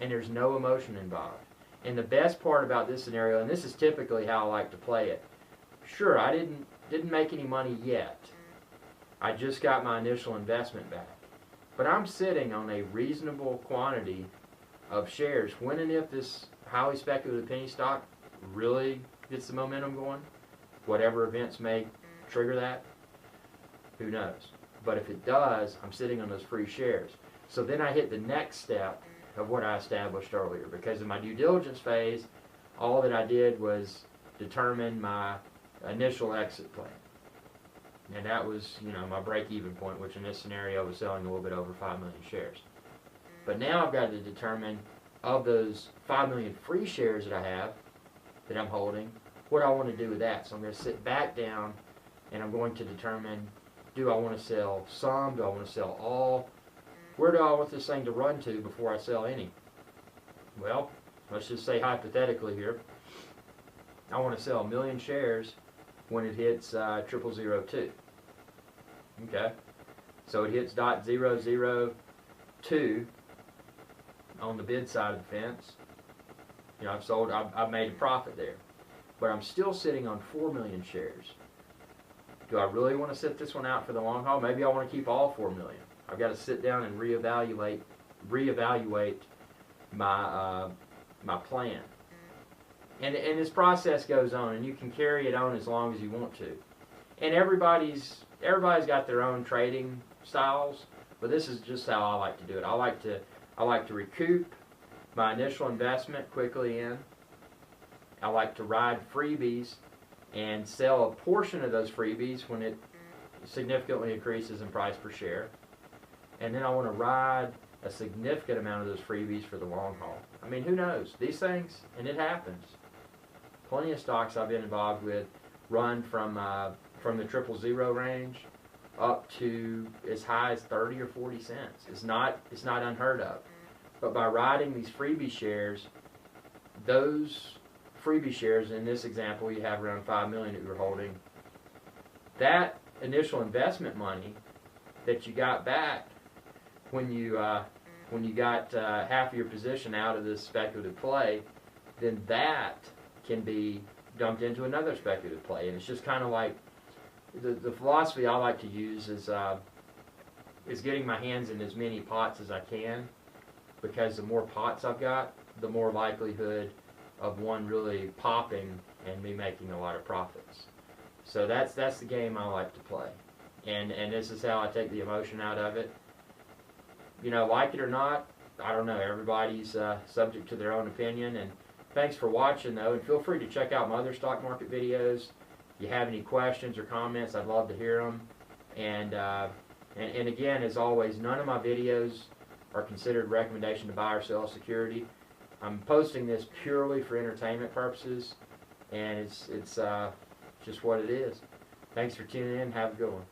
and there's no emotion involved. And the best part about this scenario, and this is typically how I like to play it, sure, I didn't make any money yet. I just got my initial investment back. But I'm sitting on a reasonable quantity of shares when and if this highly speculative penny stock really gets the momentum going. Whatever events may trigger that, who knows. But if it does, I'm sitting on those free shares. So then I hit the next step of what I established earlier, because in my due diligence phase, all that I did was determine my initial exit plan. And that was, my break-even point, which in this scenario was selling a little bit over 5 million shares. But now I've got to determine, of those 5 million free shares that I have, that I'm holding, what I want to do with that. So I'm going to sit back down and I'm going to determine, do I want to sell some? Do I want to sell all? Where do I want this thing to run to before I sell any? Well, let's just say hypothetically here, I want to sell 1 million shares when it hits 0002. Okay, so it hits .002 on the bid side of the fence. I've made a profit there, but I'm still sitting on 4 million shares. Do I really want to sit this one out for the long haul? Maybe I want to keep all 4 million. I've got to sit down and reevaluate my my plan. And this process goes on, and you can carry it on as long as you want to. And everybody's got their own trading styles, but this is just how I like to do it. I like to recoup my initial investment quickly in. I like to ride freebies and sell a portion of those freebies when it significantly increases in price per share. And then I want to ride a significant amount of those freebies for the long haul. I mean, who knows? These things, and it happens. Plenty of stocks I've been involved with run from the 000 range up to as high as 30 or 40 cents. It's not unheard of. But by riding these freebie shares, those freebie shares, in this example, you have around 5 million that you're holding. That initial investment money that you got back when you got half of your position out of this speculative play, then that can be dumped into another speculative play. And it's just kind of like the philosophy I like to use is getting my hands in as many pots as I can, because the more pots I've got, the more likelihood of one really popping and me making a lot of profits. So that's the game I like to play, and this is how I take the emotion out of it. Like it or not, I don't know. Everybody's subject to their own opinion. And thanks for watching, though, and feel free to check out my other stock market videos. If you have any questions or comments, I'd love to hear them. And again, as always, none of my videos are considered recommendation to buy or sell a security. I'm posting this purely for entertainment purposes, and it's just what it is. Thanks for tuning in. Have a good one.